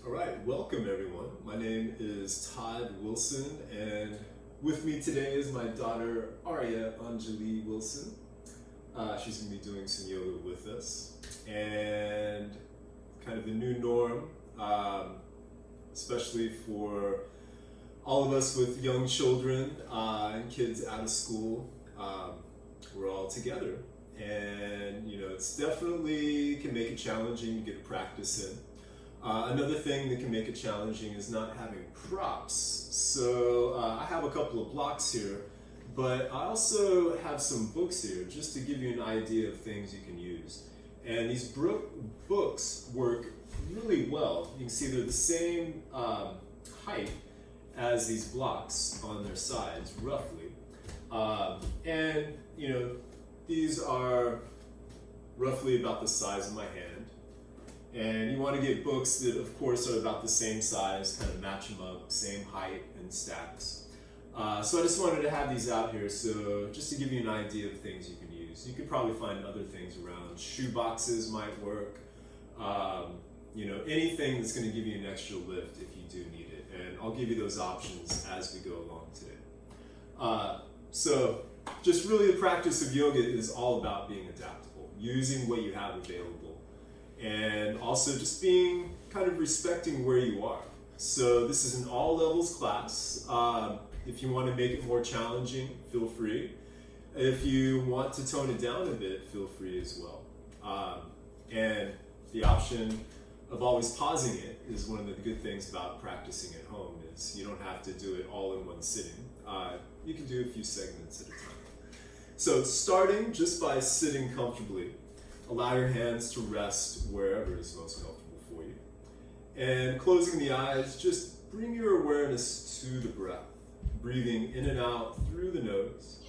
All right, welcome everyone. My name is Todd Wilson, and with me today is my daughter Arya Anjali Wilson. She's going to be doing some yoga with us, and kind of the new norm, especially for all of us with young children and kids out of school. We're all together, and it's definitely can make it challenging to get practice in. Another thing that can make it challenging is not having props. So I have a couple of blocks here, but I also have some books here just to give you an idea of things you can use. And these books work really well. You can see they're the same height as these blocks on their sides, roughly. And these are roughly about the size of my hand. And you want to get books that, of course, are about the same size, kind of match them up, same height and stacks. So I just wanted to have these out here, so just to give you an idea of things you can use. You could probably find other things around. Shoe boxes might work. Anything that's going to give you an extra lift if you do need it. And I'll give you those options as we go along today. So just really the practice of yoga is all about being adaptable, using what you have available. And also just being kind of respecting where you are. So this is an all levels class. If you want to make it more challenging, feel free. If you want to tone it down a bit, feel free as well. And the option of always pausing it is one of the good things about practicing at home is you don't have to do it all in one sitting. You can do a few segments at a time. So starting just by sitting comfortably. Allow your hands to rest wherever is most comfortable for you. And closing the eyes, just bring your awareness to the breath. Breathing in and out through the nose,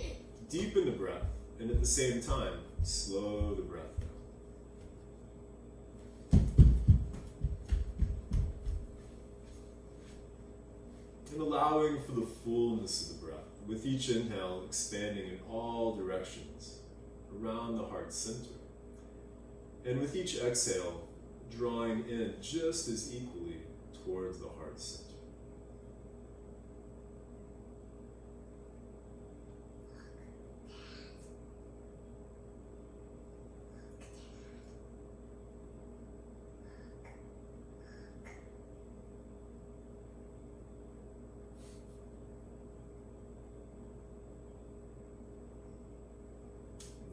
deepen the breath, and at the same time, slow the breath down. And allowing for the fullness of the breath, with each inhale expanding in all directions around the heart center. And with each exhale, drawing in just as equally towards the heart center.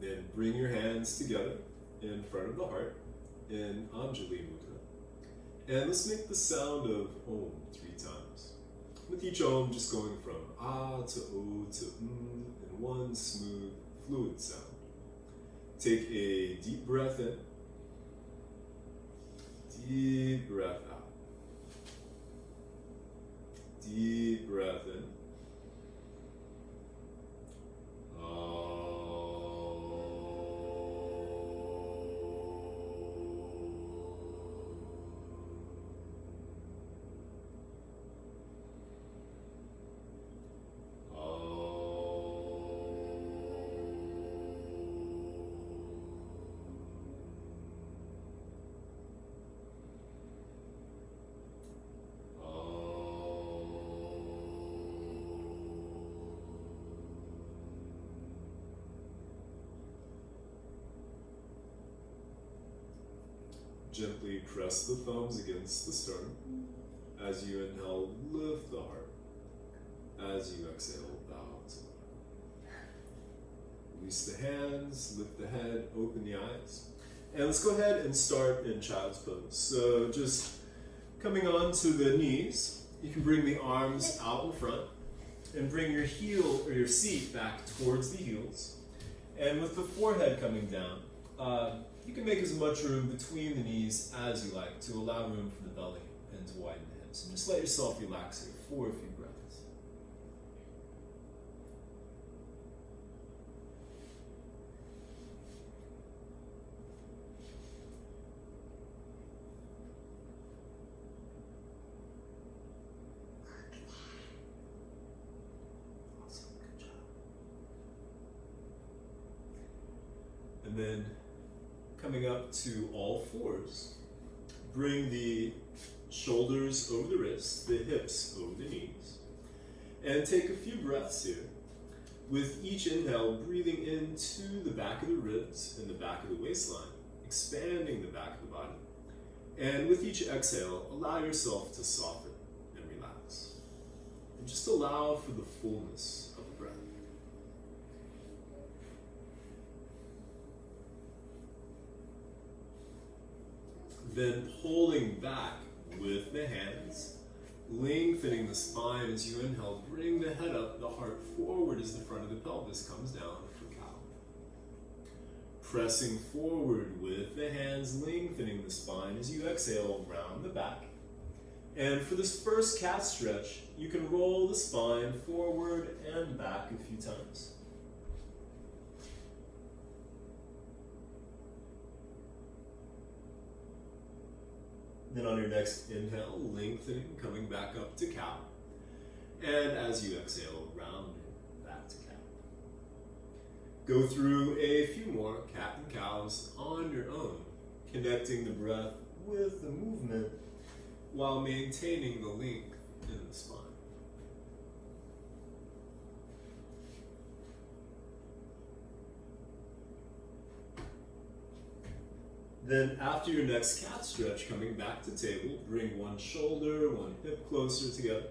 Then bring your hands together in front of the heart in Anjali Mudra. And let's make the sound of Om 3 times. With each Om just going from Ah to O to in one smooth, fluid sound. Take a deep breath in, deep breath out. Deep breath in. Gently press the thumbs against the sternum. As you inhale, lift the heart. As you exhale, bow to the heart. Release the hands, lift the head, open the eyes. And let's go ahead and start in child's pose. So just coming on to the knees, you can bring the arms out in front and bring your heel or your seat back towards the heels. And with the forehead coming down, you can make as much room between the knees as you like to allow room for the belly and to widen the hips. And just let yourself relax here for a few breaths. Awesome, good job. And then coming up to all fours, bring the Shoulders over the wrists, the hips over the knees. And take a few breaths here. With each inhale, breathing into the back of the ribs and the back of the waistline, expanding the back of the body. And with each exhale, allow yourself to soften and relax. And just allow for the fullness of the breath. Then pulling back with the hands, lengthening the spine as you inhale, bring the head up, the heart forward as the front of the pelvis comes down for cow. Pressing forward with the hands, lengthening the spine as you exhale, round the back. And for this first cat stretch, you can roll the spine forward and back a few times. Then on your next inhale, lengthening, coming back up to cow. And as you exhale, rounding back to cat. Go through a few more cat and cows on your own, connecting the breath with the movement while maintaining the length in the spine. Then after your next cat stretch, coming back to table, bring one shoulder, one hip closer together,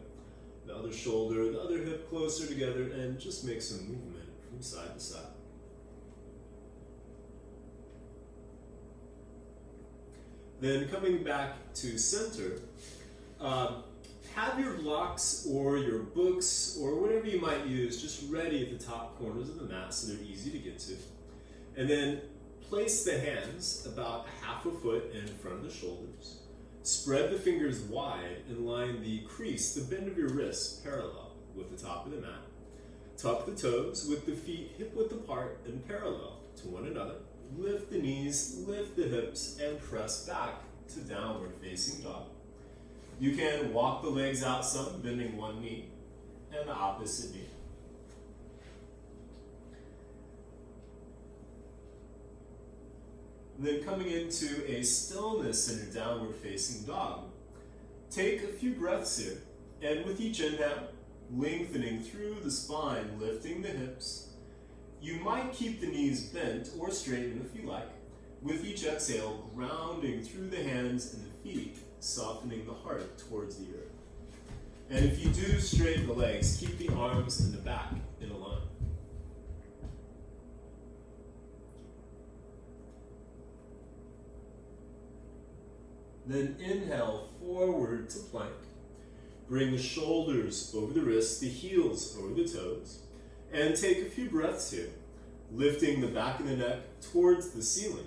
the other shoulder, the other hip closer together, and just make some movement from side to side. Then coming back to center, have your blocks or your books or whatever you might use just ready at the top corners of the mat so they're easy to get to. And then place the hands about half a foot in front of the shoulders. Spread the fingers wide and line the crease, the bend of your wrists, parallel with the top of the mat. Tuck the toes with the feet hip-width apart and parallel to one another. Lift the knees, lift the hips, and press back to downward facing dog. You can walk the legs out some, bending one knee and the opposite knee. Then coming into a stillness in your downward facing dog. Take a few breaths here, and with each inhale, lengthening through the spine, lifting the hips. You might keep the knees bent or straighten if you like. With each exhale, grounding through the hands and the feet, softening the heart towards the earth. And if you do straighten the legs, keep the arms and the back in a line. Then inhale forward to plank. Bring the shoulders over the wrists, the heels over the toes, and take a few breaths here, lifting the back of the neck towards the ceiling,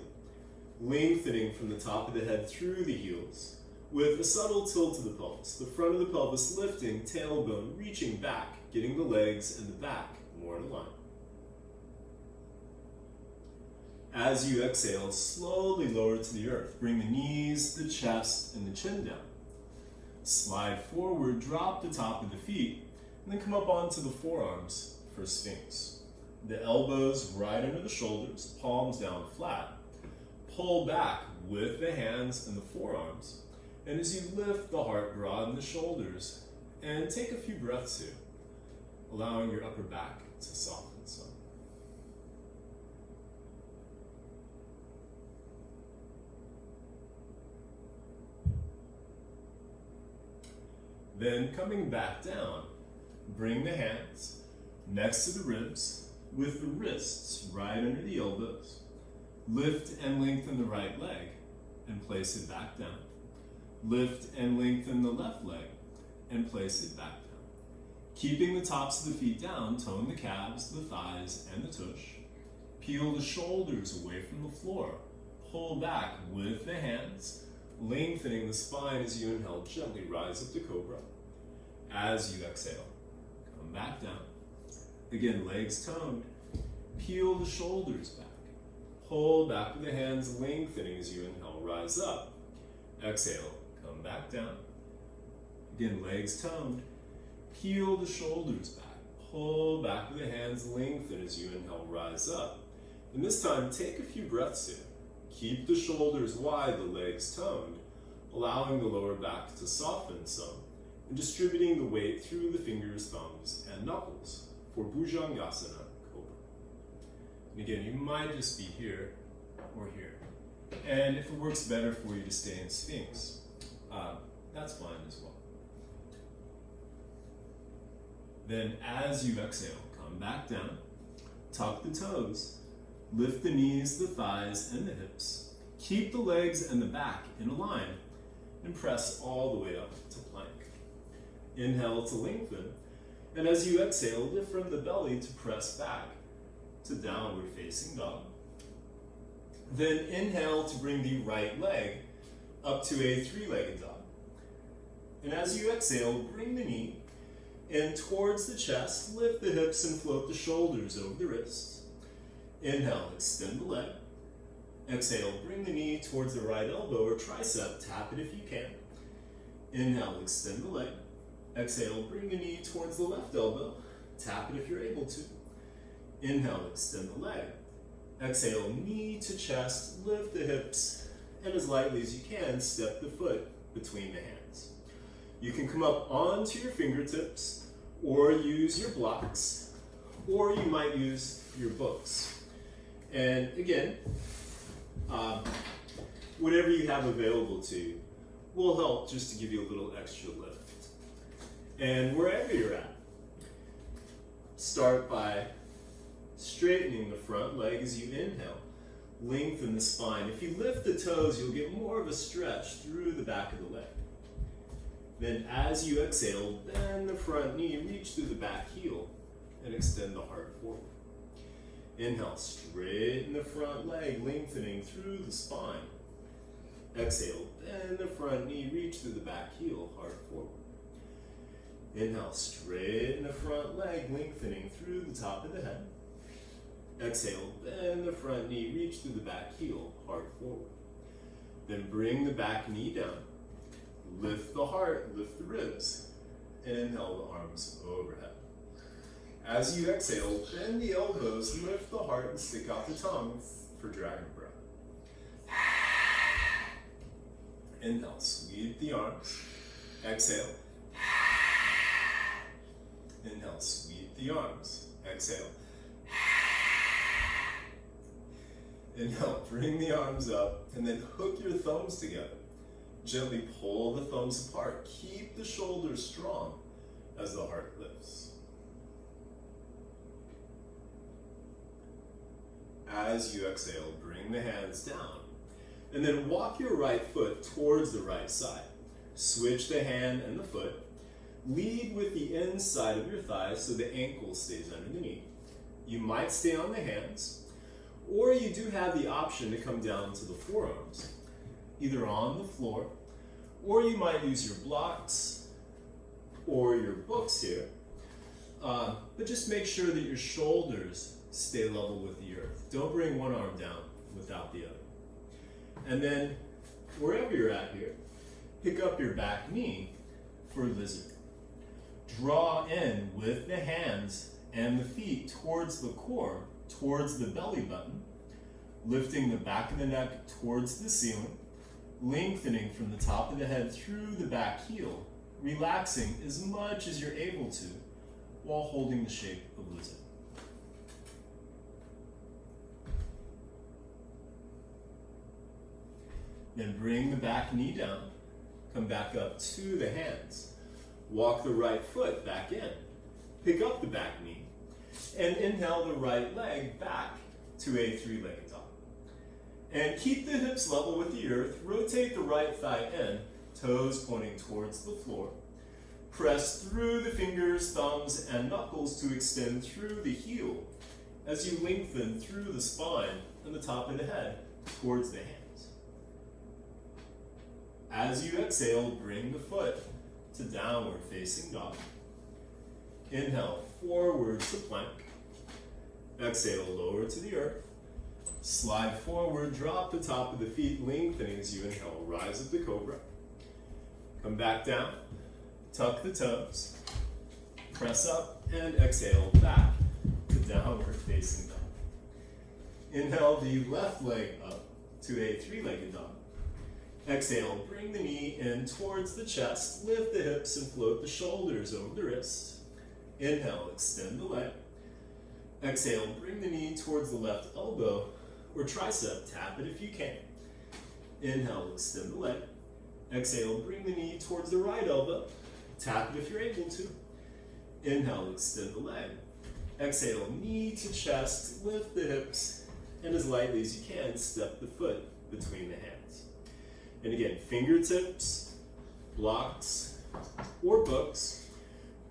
lengthening from the top of the head through the heels, with a subtle tilt of the pelvis, the front of the pelvis lifting, tailbone reaching back, getting the legs and the back more in line. As you exhale, slowly lower to the earth. Bring the knees, the chest, and the chin down. Slide forward, drop the top of the feet, and then come up onto the forearms for Sphinx. The elbows right under the shoulders, palms down flat. Pull back with the hands and the forearms. And as you lift the heart, broaden the shoulders, and take a few breaths here, allowing your upper back to soften some. Then coming back down, bring the hands next to the ribs with the wrists right under the elbows. Lift and lengthen the right leg and place it back down. Lift and lengthen the left leg and place it back down. Keeping the tops of the feet down, tone the calves, the thighs, and the tush. Peel the shoulders away from the floor. Pull back with the hands, lengthening the spine as you inhale, gently rise up to cobra. As you exhale, come back down. Again, legs toned. Peel the shoulders back. Pull back with the hands, lengthening as you inhale, rise up. Exhale, come back down. Again, legs toned. Peel the shoulders back. Pull back with the hands, lengthen as you inhale, rise up. And this time, take a few breaths here. Keep the shoulders wide, the legs toned. allowing the lower back to soften some, and distributing the weight through the fingers, thumbs, and knuckles for Bhujangasana Cobra. And again, you might just be here or here. And if it works better for you to stay in Sphinx, that's fine as well. Then as you exhale, come back down, tuck the toes, lift the knees, the thighs, and the hips. Keep the legs and the back in a line, and press all the way up to plank. Inhale to lengthen, and as you exhale, lift from the belly to press back to downward facing dog. Then inhale to bring the right leg up to a three-legged dog. And as you exhale, bring the knee in towards the chest, lift the hips and float the shoulders over the wrists. Inhale, extend the leg. Exhale, bring the knee towards the right elbow or tricep, tap it if you can. Inhale, extend the leg. Exhale, bring the knee towards the left elbow, tap it if you're able to. Inhale, extend the leg. Exhale, knee to chest, lift the hips, and as lightly as you can, step the foot between the hands. You can come up onto your fingertips, or use your blocks, or you might use your books. And again, whatever you have available to you will help just to give you a little extra lift. And wherever you're at, start by straightening the front leg as you inhale. Lengthen the spine. If you lift the toes, you'll get more of a stretch through the back of the leg. Then as you exhale, bend the front knee, reach through the back heel, and extend the heart forward. Inhale, straighten the front leg, lengthening through the spine. Exhale, bend the front knee, reach through the back heel, heart forward. Inhale, straighten the front leg, lengthening through the top of the head. Exhale, bend the front knee, reach through the back heel, heart forward. Then bring the back knee down. Lift the heart, lift the ribs, and inhale the arms overhead. As you exhale, bend the elbows, lift the heart, and stick out the tongue for dragon breath. Inhale, sweep the arms. Exhale. Inhale, sweep the arms. Exhale. Inhale, bring the arms up, and then hook your thumbs together. Gently pull the thumbs apart. Keep the shoulders strong as the heart lifts. As you exhale, bring the hands down. And then walk your right foot towards the right side. Switch the hand and the foot. Lead with the inside of your thighs so the ankle stays under the knee. You might stay on the hands, or you do have the option to come down to the forearms, either on the floor, or you might use your blocks or your books here. But just make sure that your shoulders stay level with the earth. Don't bring one arm down without the other. And then, wherever you're at here, pick up your back knee for lizard. Draw in with the hands and the feet towards the core, towards the belly button, lifting the back of the neck towards the ceiling, lengthening from the top of the head through the back heel, relaxing as much as you're able to while holding the shape of lizard. Then bring the back knee down, come back up to the hands. Walk the right foot back in. Pick up the back knee and inhale the right leg back to a three-legged dog. And keep the hips level with the earth. Rotate the right thigh in, toes pointing towards the floor. Press through the fingers, thumbs, and knuckles to extend through the heel as you lengthen through the spine and the top of the head towards the hands. As you exhale, bring the foot to downward facing dog. Inhale, forward to plank. Exhale, lower to the earth. Slide forward, drop the top of the feet, lengthening as you inhale, rise up the cobra. Come back down, tuck the toes, press up, and exhale back to downward facing dog. Inhale the left leg up to a three-legged dog. Exhale, bring the knee in towards the chest, lift the hips and float the shoulders over the wrist. Inhale, extend the leg. Exhale, bring the knee towards the left elbow or tricep, tap it if you can. Inhale, extend the leg. Exhale, bring the knee towards the right elbow, tap it if you're able to. Inhale, extend the leg. Exhale, knee to chest, lift the hips, and as lightly as you can, step the foot between the hands. And again, fingertips, blocks, or books,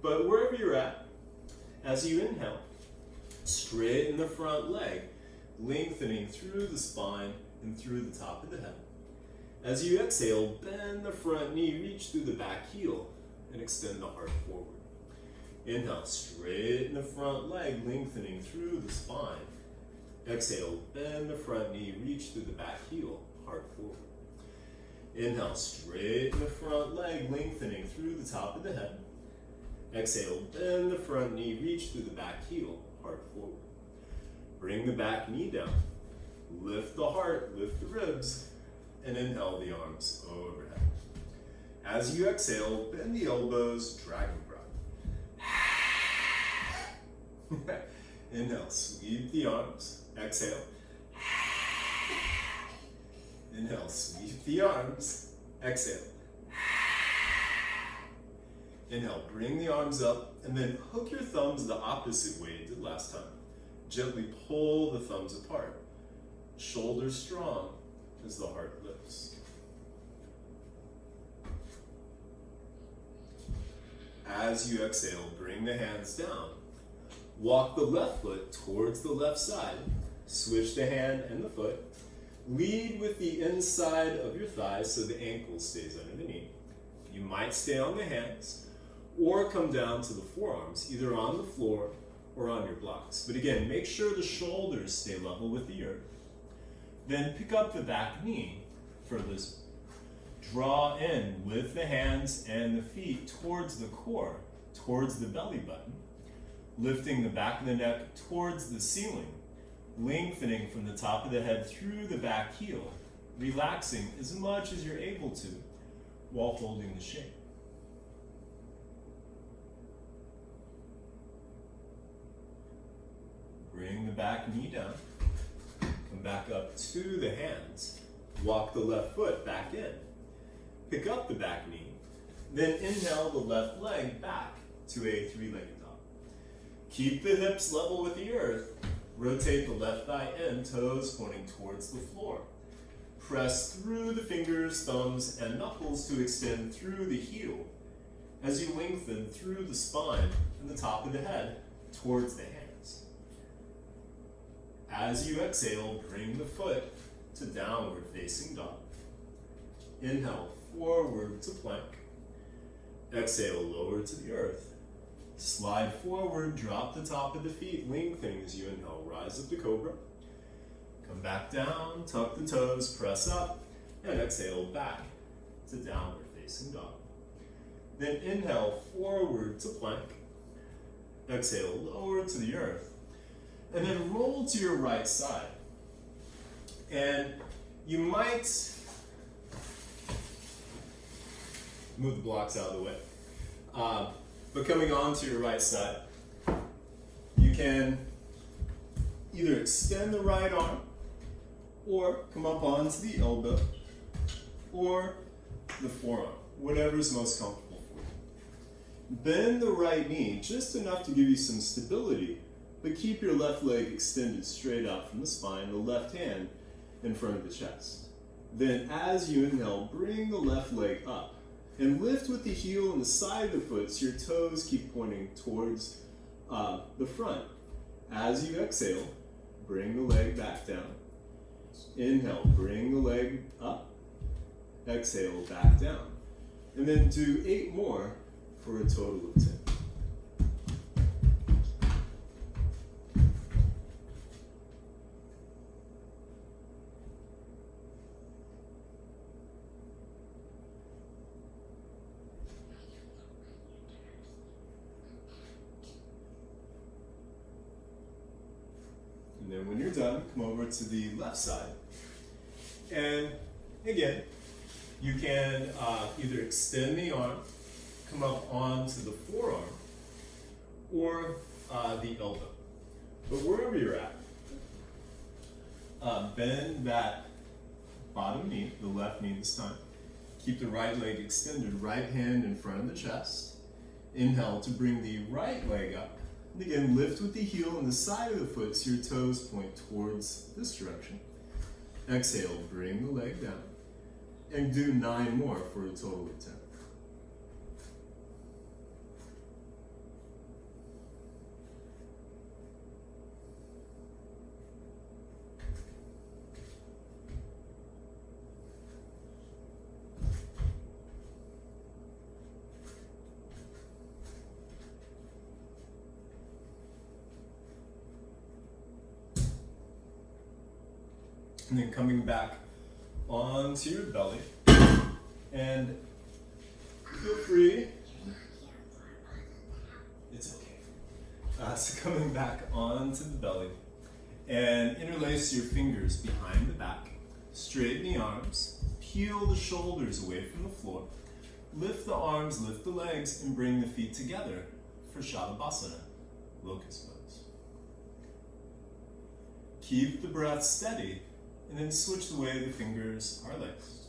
but wherever you're at, as you inhale, straighten the front leg, lengthening through the spine and through the top of the head. As you exhale, bend the front knee, reach through the back heel, and extend the heart forward. Inhale, straighten the front leg, lengthening through the spine. Exhale, bend the front knee, reach through the back heel, heart forward. Inhale, straighten the front leg, lengthening through the top of the head. Exhale, bend the front knee, reach through the back heel, heart forward. Bring the back knee down. Lift the heart, lift the ribs, and inhale the arms overhead. As you exhale, bend the elbows, dragon breath. Inhale, sweep the arms. Exhale. Inhale, sweep the arms. Exhale. Inhale, bring the arms up, and then hook your thumbs the opposite way you did last time. Gently pull the thumbs apart. Shoulders strong as the heart lifts. As you exhale, bring the hands down. Walk the left foot towards the left side. Switch the hand and the foot. Lead with the inside of your thighs so the ankle stays under the knee. You might stay on the hands or come down to the forearms, either on the floor or on your blocks. But again, make sure the shoulders stay level with the earth. Then pick up the back knee for this. Draw in with the hands and the feet towards the core, towards the belly button, lifting the back of the neck towards the ceiling, lengthening from the top of the head through the back heel, relaxing as much as you're able to while holding the shape. Bring the back knee down, come back up to the hands, walk the left foot back in, pick up the back knee, then inhale the left leg back to a three-legged dog. Keep the hips level with the earth. Rotate the left thigh in, toes pointing towards the floor. Press through the fingers, thumbs, and knuckles to extend through the heel as you lengthen through the spine and the top of the head towards the hands. As you exhale, bring the foot to downward facing dog. Inhale, forward to plank. Exhale, lower to the earth. Slide forward, drop the top of the feet, lengthening as you inhale, rise up to cobra. Come back down, tuck the toes, press up, and exhale back to downward facing dog. Then inhale, forward to plank. Exhale, lower to the earth. And then roll to your right side. And you might move the blocks out of the way. But coming onto your right side, you can either extend the right arm or come up onto the elbow or the forearm, whatever is most comfortable for you. Bend the right knee just enough to give you some stability, but keep your left leg extended straight out from the spine, the left hand in front of the chest. Then as you inhale, bring the left leg up. And lift with the heel and the side of the foot so your toes keep pointing towards the front. As you exhale, bring the leg back down. Inhale, bring the leg up. Exhale, back down. And then do 8 more for a total of 10. And then when you're done, come over to the left side. And again, You can either extend the arm, come up onto the forearm, or the elbow. But wherever you're at, bend that bottom knee, the left knee this time. Keep the right leg extended, right hand in front of the chest. Inhale to bring the right leg up. And again, lift with the heel and the side of the foot so your toes point towards this direction. Exhale, bring the leg down. And do 9 more for a total of 10. And then coming back onto your belly, and feel free, it's okay. So coming back onto the belly, and interlace your fingers behind the back, straighten the arms, peel the shoulders away from the floor, lift the arms, lift the legs, and bring the feet together for Shavasana, locust pose. Keep the breath steady, and then switch the way the fingers are laced.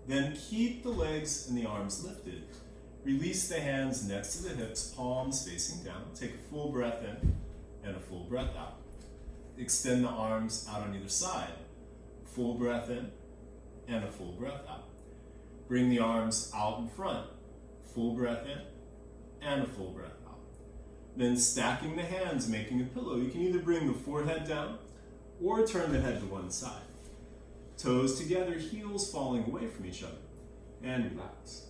Then keep the legs and the arms lifted. Release the hands next to the hips, palms facing down. Take a full breath in and a full breath out. Extend the arms out on either side. Full breath in and a full breath out. Bring the arms out in front. Full breath in and a full breath out. Then stacking the hands, making a pillow. You can either bring the forehead down or turn the head to one side. Toes together, heels falling away from each other. And relax.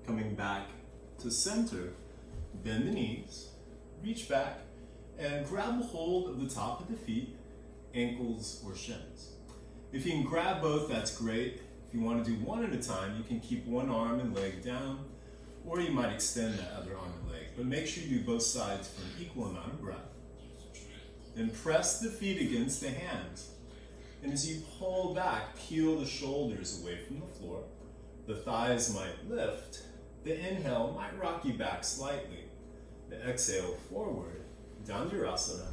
Coming back to center, bend the knees, reach back, and grab a hold of the top of the feet, ankles or shins. If you can grab both, that's great. If you want to do one at a time, you can keep one arm and leg down, or you might extend that other arm and leg. But make sure you do both sides for an equal amount of breath. Then press the feet against the hands. And as you pull back, peel the shoulders away from the floor. The thighs might lift. The inhale might rock you back slightly. The exhale forward, Dandurasana,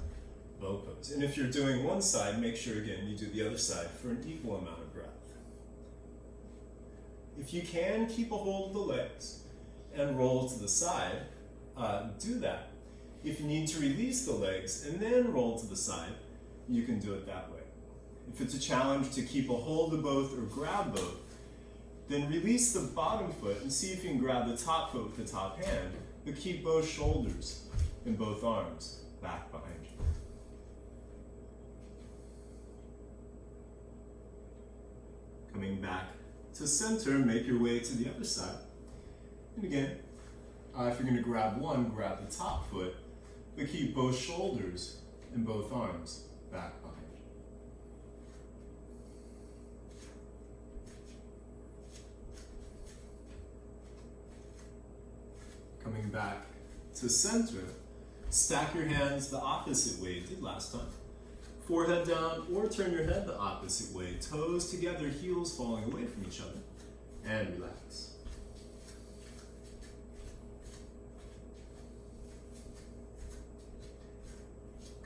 bow pose. And if you're doing one side, make sure again you do the other side for an equal amount of breath. If you can, keep a hold of the legs and roll to the side, do that. If you need to release the legs and then roll to the side, you can do it that way. If it's a challenge to keep a hold of both or grab both, then release the bottom foot and see if you can grab the top foot with the top hand, but keep both shoulders and both arms back behind you. Coming back to center, make your way to the other side. And again, if you're going to grab one, grab the top foot, but keep both shoulders and both arms back behind you. Coming back to center, stack your hands the opposite way you did last time. Forehead down or turn your head the opposite way. Toes together, heels falling away from each other. And relax.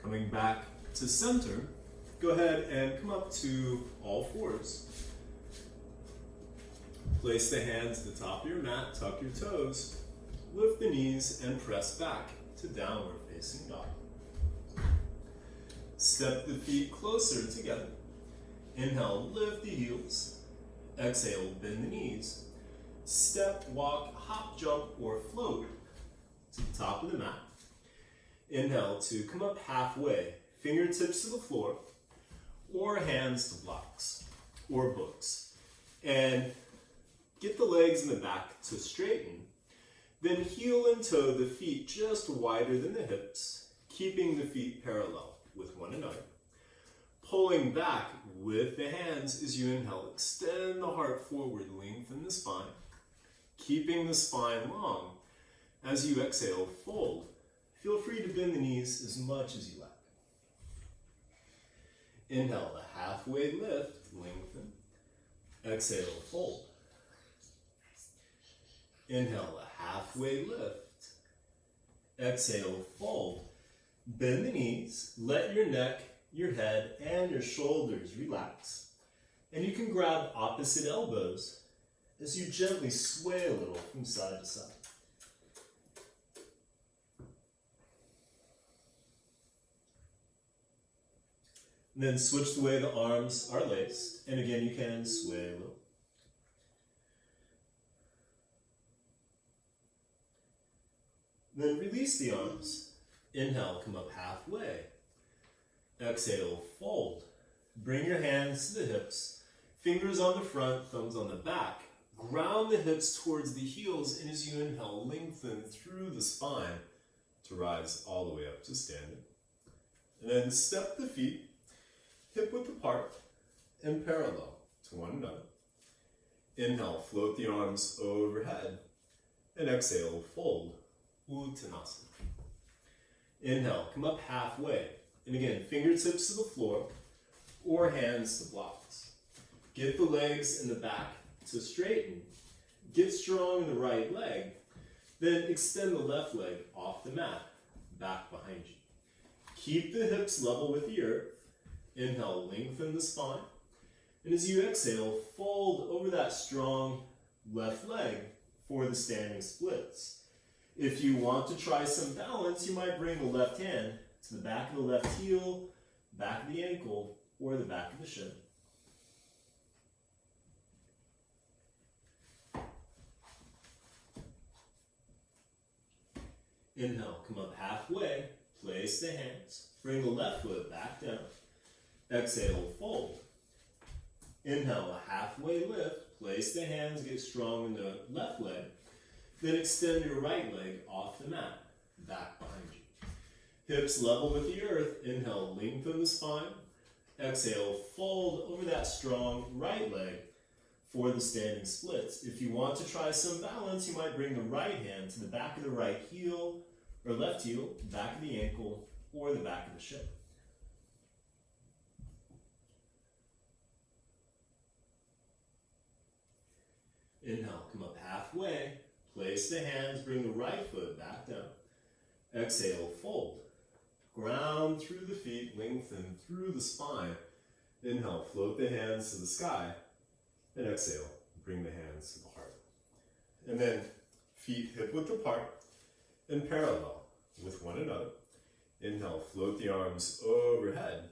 Coming back to center, go ahead and come up to all fours. Place the hands at the top of your mat, tuck your toes, lift the knees, and press back to downward facing dog. Step the feet closer together. Inhale, lift the heels. Exhale, bend the knees. Step, walk, hop, jump, or float to the top of the mat. Inhale to come up halfway, fingertips to the floor, or hands to blocks or books. And get the legs in the back to straighten. Then heel and toe the feet just wider than the hips, keeping the feet parallel with one another. Pulling back with the hands as you inhale, extend the heart forward, lengthen the spine. keeping the spine long. As you exhale, fold. Feel free to bend the knees as much as you like. Inhale, the halfway lift, lengthen. Exhale, fold. Inhale, a halfway lift. Exhale, fold. Bend the knees, let your neck, your head, and your shoulders relax. And you can grab opposite elbows as you gently sway a little from side to side. And then switch the way the arms are laced, and again you can sway a little. Then release the arms. Inhale, come up halfway. Exhale, fold. Bring your hands to the hips. Fingers on the front, thumbs on the back. Ground the hips towards the heels, and as you inhale, lengthen through the spine to rise all the way up to standing. And then step the feet, hip width apart, and parallel to one another. Inhale, float the arms overhead, and exhale, fold. Uttanasana. Inhale, come up halfway. And again, fingertips to the floor or hands to blocks. Get the legs and the back to straighten. Get strong in the right leg. Then extend the left leg off the mat, back behind you. Keep the hips level with the earth. Inhale, lengthen the spine. And as you exhale, fold over that strong left leg for the standing splits. If you want to try some balance, you might bring the left hand to the back of the left heel, back of the ankle, or the back of the shin. Inhale, come up halfway, place the hands, bring the left foot back down. Exhale, fold. Inhale, a halfway lift, place the hands, get strong in the left leg. Then extend your right leg off the mat, back behind you. Hips level with the earth. Inhale, lengthen the spine. Exhale, fold over that strong right leg for the standing splits. If you want to try some balance, you might bring the right hand to the back of the right heel, or left heel, back of the ankle, or the back of the shin. Inhale, come up halfway. Place the hands, bring the right foot back down. Exhale, fold. Ground through the feet, lengthen through the spine. Inhale, float the hands to the sky. And exhale, bring the hands to the heart. And then feet hip width apart and parallel with one another. Inhale, float the arms overhead.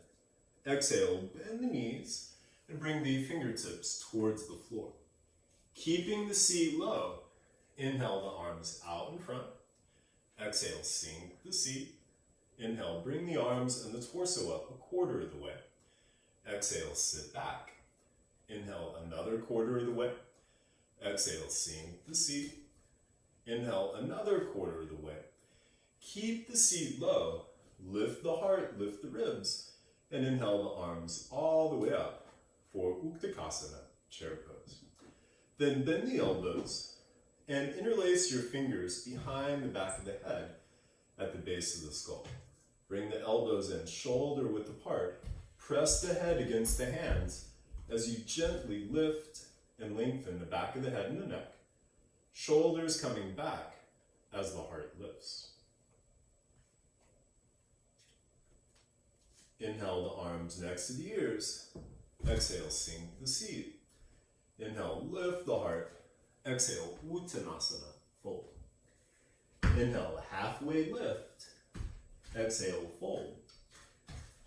Exhale, bend the knees and bring the fingertips towards the floor. Keeping the seat low. Inhale, the arms out in front. Exhale, sink the seat. Inhale, bring the arms and the torso up a quarter of the way. Exhale, sit back. Inhale, another quarter of the way. Exhale, sink the seat. Inhale, another quarter of the way. Keep the seat low. Lift the heart, lift the ribs. And inhale the arms all the way up for Uttanasana, chair pose. Then bend the elbows and interlace your fingers behind the back of the head at the base of the skull. Bring the elbows in shoulder width apart. Press the head against the hands as you gently lift and lengthen the back of the head and the neck. Shoulders coming back as the heart lifts. Inhale the arms next to the ears. Exhale, sink the seat. Inhale, lift the heart. Exhale, Uttanasana, fold. Inhale, halfway lift. Exhale, fold.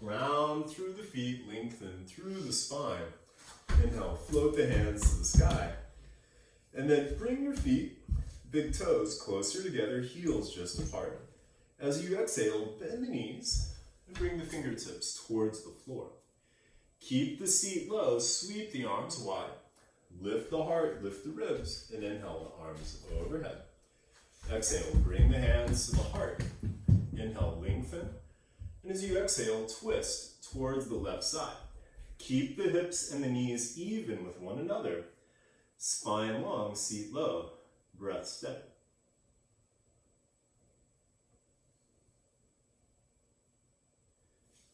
Ground through the feet, lengthen through the spine. Inhale, float the hands to the sky. And then bring your feet, big toes closer together, heels just apart. As you exhale, bend the knees and bring the fingertips towards the floor. Keep the seat low, sweep the arms wide. Lift the heart, lift the ribs, and inhale the arms overhead. Exhale, bring the hands to the heart. Inhale, lengthen. And as you exhale, twist towards the left side. Keep the hips and the knees even with one another. Spine long, seat low. breath steady.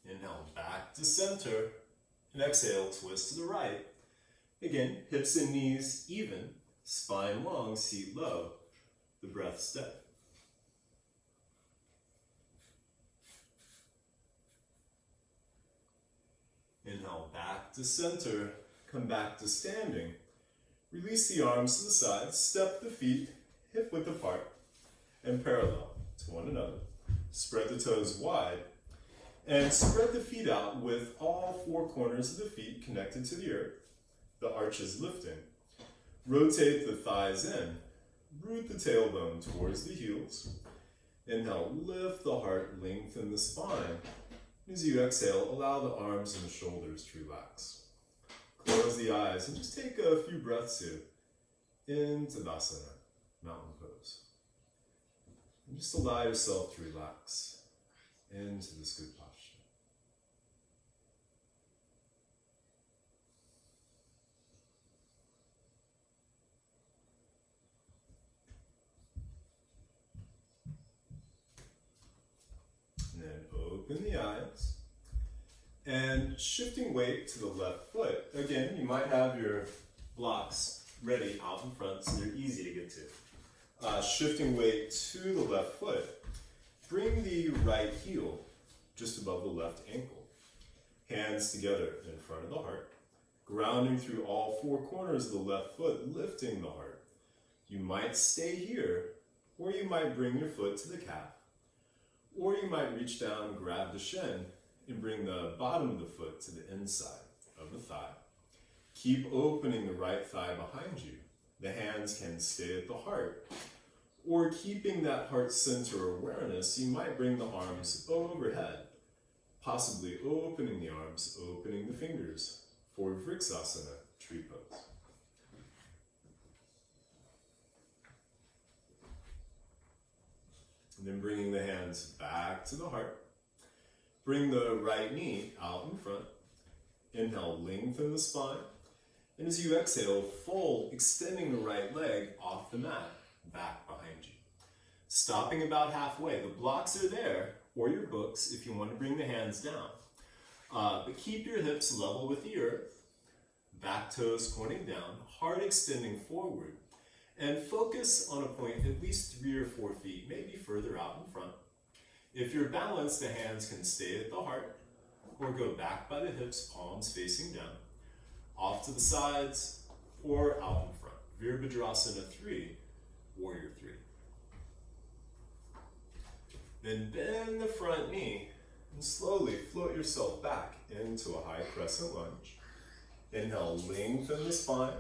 Inhale, back to center, and exhale, twist to the right. Again, hips and knees even, spine long, seat low, the breath steady. Inhale, back to center, come back to standing. Release the arms to the sides, step the feet hip width apart and parallel to one another. Spread the toes wide and spread the feet out with all four corners of the feet connected to the earth, the arches lifting. Rotate the thighs in, root the tailbone towards the heels. Inhale, lift the heart, lengthen the spine. As you exhale, allow the arms and the shoulders to relax. Close the eyes and just take a few breaths here into Tadasana, mountain pose. And just allow yourself to relax into this good posture. And then open the eyes. And shifting weight to the left foot. Again, you might have your blocks ready out in front so they're easy to get to. Shifting weight to the left foot. Bring the right heel just above the left ankle. Hands together in front of the heart. Grounding through all four corners of the left foot, lifting the heart. You might stay here, or you might bring your foot to the calf. Or you might reach down, grab the shin, and bring the bottom of the foot to the inside of the thigh. Keep opening the right thigh behind you. The hands can stay at the heart. Or keeping that heart center awareness, you might bring the arms overhead, possibly opening the arms, opening the fingers for Vriksasana, tree pose. And then bringing the hands back to the heart. Bring the right knee out in front. Inhale, lengthen the spine. And as you exhale, fold, extending the right leg off the mat, back behind you. Stopping about halfway. The blocks are there, or your books, if you want to bring the hands down. But keep your hips level with the earth. Back toes pointing down, heart extending forward. And focus on a point at least 3 or 4 feet, maybe further out in front. If you're balanced, the hands can stay at the heart or go back by the hips, palms facing down, off to the sides or out in front. Virabhadrasana 3, Warrior 3. Then bend the front knee and slowly float yourself back into a high crescent lunge. Inhale, lengthen the spine,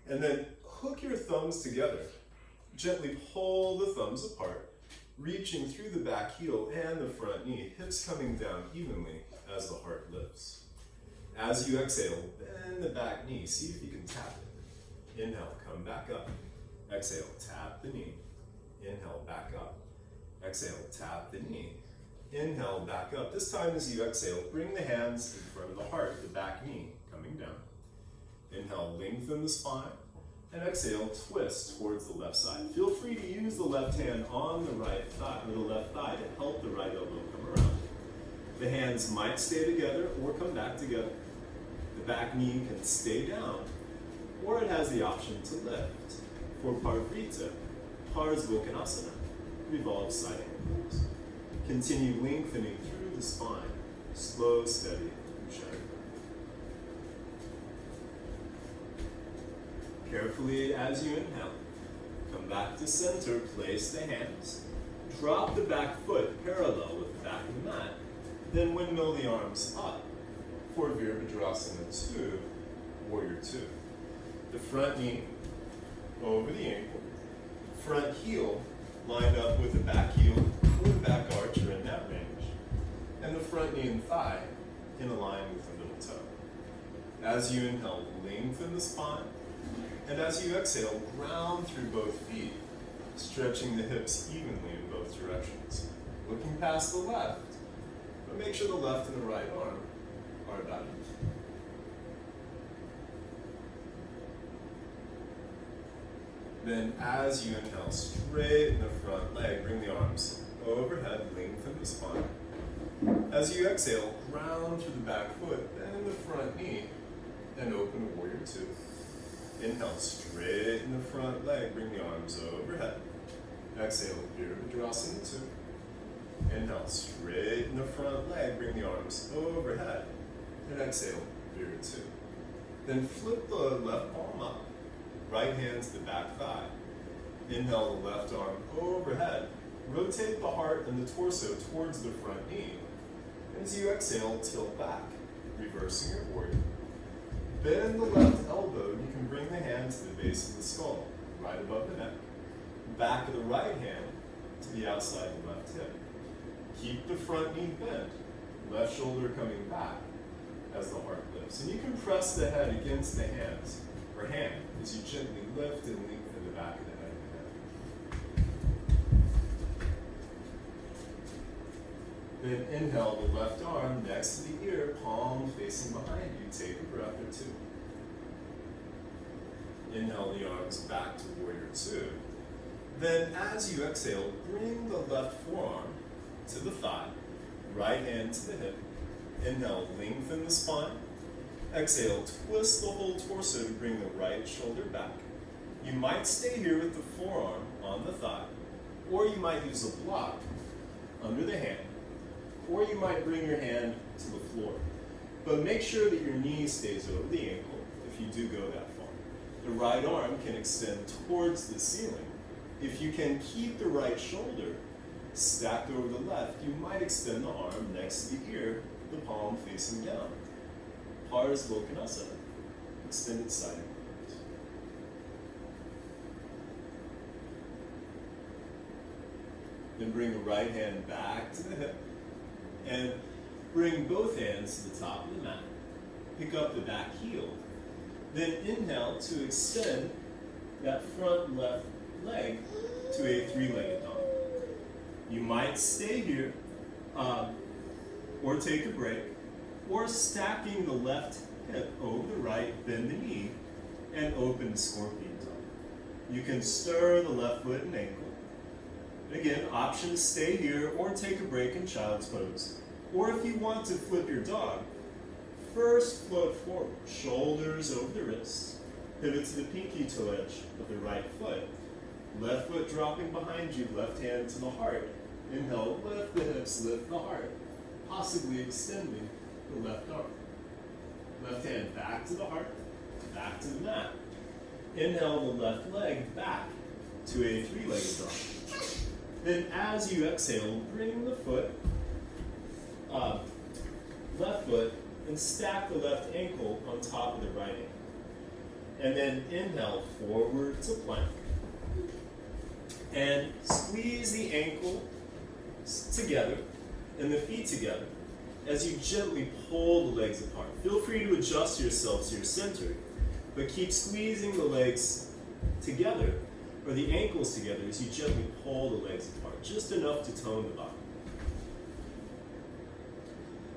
and then hook your thumbs together. Gently pull the thumbs apart, reaching through the back heel and the front knee, hips coming down evenly as the heart lifts. As you exhale, bend the back knee. See if you can tap it. Inhale, come back up. Exhale, tap the knee. Inhale, back up. Exhale, tap the knee. Inhale, back up. This time as you exhale, bring the hands in front of the heart, the back knee coming down. Inhale, lengthen the spine. And exhale, twist towards the left side. Feel free to use the left hand on the right thigh, or the left thigh to help the right elbow come around. The hands might stay together or come back together. The back knee can stay down, or it has the option to lift. For Parvrita, Parsvottanasana, revolve side angles. Continue lengthening through the spine, slow, steady, Ujjayi. Carefully as you inhale, come back to center, place the hands, drop the back foot parallel with the back of the mat, then windmill the arms up for Virabhadrasana 2, Warrior 2. The front knee over the ankle, front heel lined up with the back heel or the back arch are in that range, and the front knee and thigh in a line with the middle toe. As you inhale, lengthen the spine. And as you exhale, ground through both feet, stretching the hips evenly in both directions. Looking past the left, but make sure the left and the right arm are about equal. Then as you inhale, straighten the front leg, bring the arms overhead, lengthen the spine. As you exhale, round through the back foot, bend the front knee, and open warrior two. Inhale, straighten the front leg, bring the arms overhead. Exhale, Virabhadrasana two. Inhale, straighten the front leg, bring the arms overhead. And exhale, Vira two. Then flip the left palm up, right hand to the back thigh. Inhale the left arm overhead. Rotate the heart and the torso towards the front knee. As you exhale, tilt back, reversing your warrior. Bend the left elbow, and you can bring the hand to the base of the skull, right above the neck. Back of the right hand to the outside of the left hip. Keep the front knee bent, left shoulder coming back as the heart lifts. And you can press the head against the hands, or hand, as you gently lift and lengthen the back of the head. Then inhale the left arm next to the ear, palm facing behind you. Take a breath or two. Inhale the arms back to warrior two. Then as you exhale, bring the left forearm to the thigh, right hand to the hip. Inhale, lengthen the spine. Exhale, twist the whole torso to bring the right shoulder back. You might stay here with the forearm on the thigh, or you might use a block under the hand, or you might bring your hand to the floor. But make sure that your knee stays over the ankle if you do go that far. The right arm can extend towards the ceiling. If you can keep the right shoulder stacked over the left, you might extend the arm next to the ear, the palm facing down. Parsvottanasana, extended side angle. Then bring the right hand back to the hip and bring both hands to the top of the mat. Pick up the back heel. Then inhale to extend that front left leg to a three-legged dog. You might stay here or take a break, or stacking the left hip over the right, bend the knee, and open scorpion dog. You can stir the left foot and ankle. Again, options stay here or take a break in child's pose. Or if you want to flip your dog, first float forward, shoulders over the wrists, pivot to the pinky toe edge of the right foot. Left foot dropping behind you, left hand to the heart. Inhale, lift the hips, lift the heart, possibly extending the left arm. Left hand back to the heart, back to the mat. Inhale the left leg back to a three-legged dog. Then as you exhale, bring the foot, left foot, and stack the left ankle on top of the right ankle. And then inhale forward to plank. And squeeze the ankle together and the feet together as you gently pull the legs apart. Feel free to adjust yourself to your center, but keep squeezing the legs together, or the ankles together, as you gently pull the legs apart, just enough to tone the body.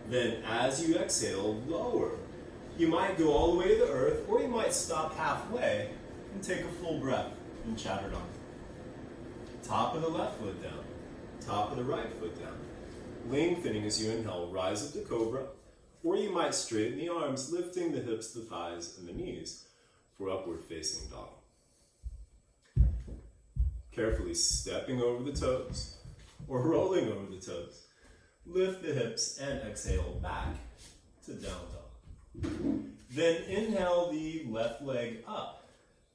Then as you exhale, lower. You might go all the way to the earth, or you might stop halfway and take a full breath in Chaturanga. Top of the left foot down, top of the right foot down. Lengthening as you inhale, rise up to cobra, or you might straighten the arms, lifting the hips, the thighs, and the knees for upward facing dog. Carefully stepping over the toes, or rolling over the toes. Lift the hips and exhale back to down dog. Then inhale the left leg up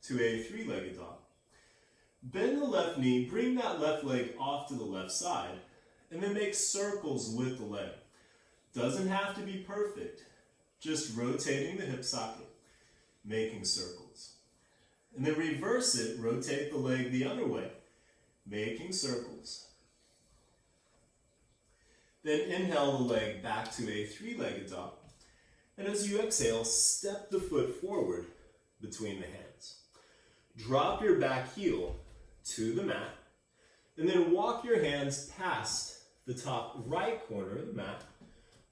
to a three-legged dog. Bend the left knee, bring that left leg off to the left side, and then make circles with the leg. Doesn't have to be perfect, just rotating the hip socket, making circles. And then reverse it, rotate the leg the other way, making circles. Then inhale the leg back to a three-legged dog. And as you exhale, step the foot forward between the hands. Drop your back heel to the mat, and then walk your hands past the top right corner of the mat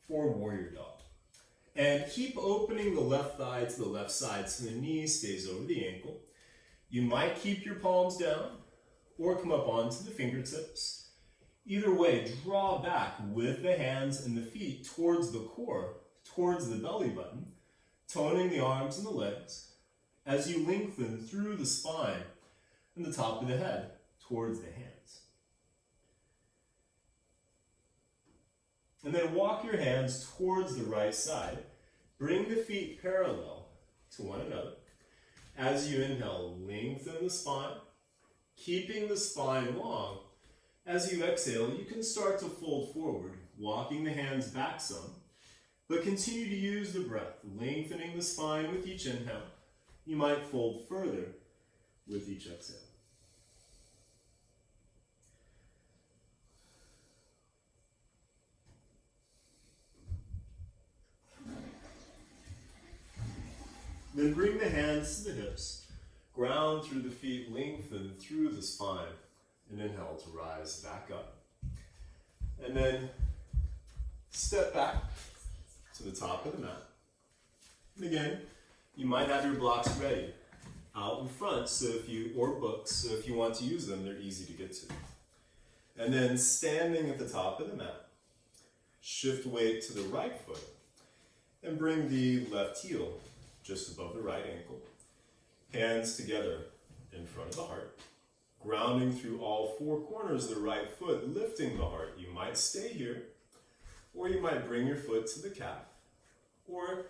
for warrior dog. And keep opening the left thigh to the left side so the knee stays over the ankle. You might keep your palms down or come up onto the fingertips. Either way, draw back with the hands and the feet towards the core, towards the belly button, toning the arms and the legs as you lengthen through the spine and the top of the head towards the hands. And then walk your hands towards the right side. Bring the feet parallel to one another. As you inhale, lengthen the spine, keeping the spine long. As you exhale, you can start to fold forward, walking the hands back some, but continue to use the breath, lengthening the spine with each inhale. You might fold further with each exhale. Then bring the hands to the hips, ground through the feet, lengthen through the spine, and inhale to rise back up. And then step back to the top of the mat. And again, you might have your blocks ready out in front, or books, so if you want to use them, they're easy to get to. And then standing at the top of the mat, shift weight to the right foot, and bring the left heel just above the right ankle. Hands together in front of the heart, grounding through all four corners of the right foot, lifting the heart. You might stay here, or you might bring your foot to the calf, or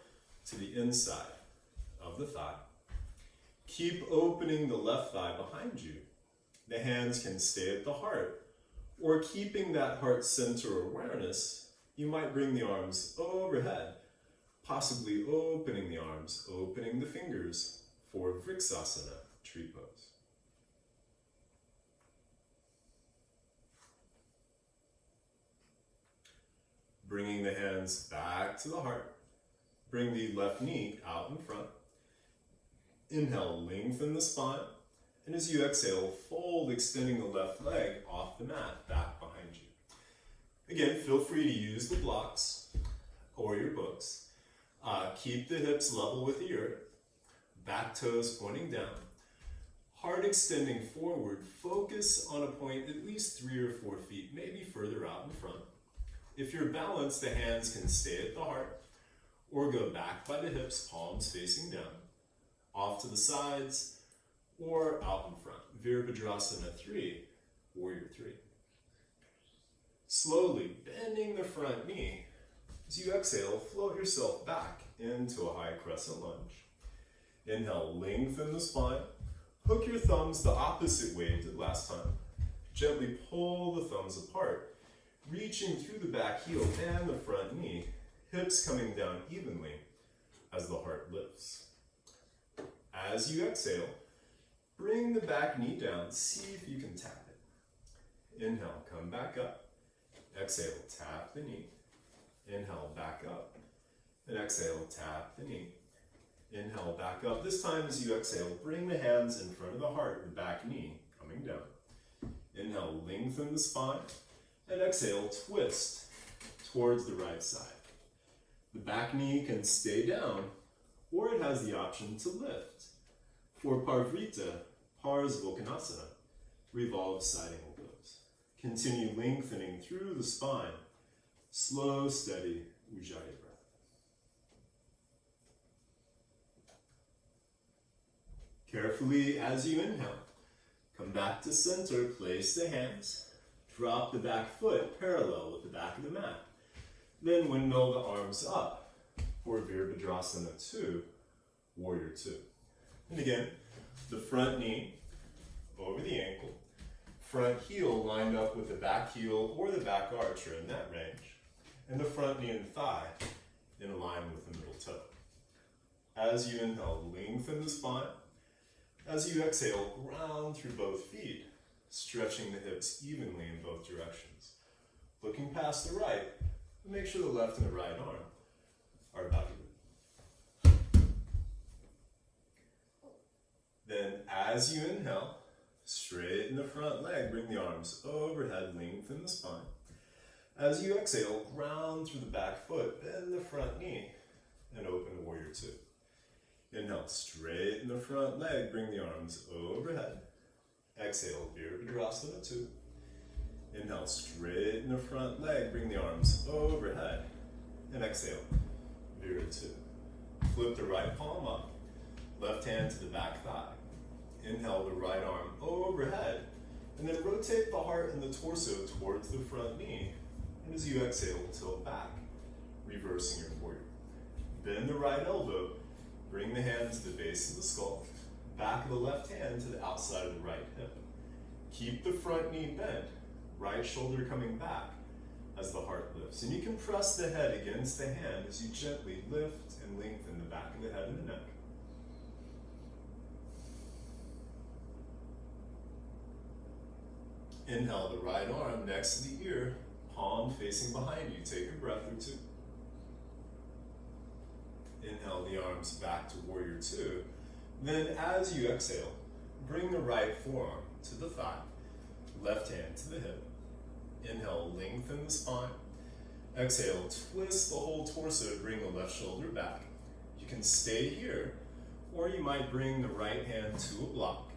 to the inside of the thigh. Keep opening the left thigh behind you. The hands can stay at the heart, or keeping that heart center awareness, you might bring the arms overhead, possibly opening the arms, opening the fingers for Vriksasana, tree pose. Bringing the hands back to the heart. Bring the left knee out in front. Inhale, lengthen the spine. And as you exhale, fold, extending the left leg off the mat, back behind you. Again, feel free to use the blocks or your books. Keep the hips level with the earth. Back toes pointing down. Heart extending forward. Focus on a point at least 3 or 4 feet, maybe further out in front. If you're balanced, the hands can stay at the heart or go back by the hips, palms facing down, off to the sides, or out in front. Virabhadrasana 3, Warrior 3. Slowly bending the front knee. As you exhale, float yourself back into a high crescent lunge. Inhale, lengthen the spine. Hook your thumbs the opposite way you did last time. Gently pull the thumbs apart, reaching through the back heel and the front knee, hips coming down evenly as the heart lifts. As you exhale, bring the back knee down, see if you can tap it. Inhale, come back up. Exhale, tap the knee. Inhale, back up. And exhale, tap the knee. Inhale, back up. This time as you exhale, bring the hands in front of the heart, the back knee coming down. Inhale, lengthen the spine. And exhale, twist towards the right side. The back knee can stay down, or it has the option to lift. For Parvrita, Parsvokhanasana, revolve side angle pose. Continue lengthening through the spine. Slow, steady Ujjayi breath. Carefully, as you inhale, come back to center, place the hands, drop the back foot parallel with the back of the mat. Then windmill the arms up for Virabhadrasana 2, Warrior 2. And again, the front knee over the ankle, front heel lined up with the back heel or the back arch are in that range, and the front knee and thigh in line with the middle toe. As you inhale, lengthen the spine. As you exhale, ground through both feet, stretching the hips evenly in both directions. Looking past the right, make sure the left and the right arm are about even. Then as you inhale, straighten the front leg, bring the arms overhead, lengthen the spine. As you exhale, ground through the back foot, bend the front knee, and open to Warrior 2. Inhale, straighten the front leg, bring the arms overhead. Exhale, Virabhadrasana 2. Inhale, straighten the front leg, bring the arms overhead. And exhale, Vira 2. Flip the right palm up, left hand to the back thigh. Inhale the right arm overhead, and then rotate the heart and the torso towards the front knee. And as you exhale, tilt back, reversing your warrior. Bend the right elbow, bring the hand to the base of the skull, back of the left hand to the outside of the right hip. Keep the front knee bent, right shoulder coming back as the heart lifts. And you can press the head against the hand as you gently lift and lengthen the back of the head and the neck. Inhale the right arm next to the ear, palm facing behind you. Take a breath or two. Inhale the arms back to warrior 2. Then as you exhale, bring the right forearm to the thigh, left hand to the hip. Inhale, lengthen the spine. Exhale, twist the whole torso to bring the left shoulder back. You can stay here, or you might bring the right hand to a block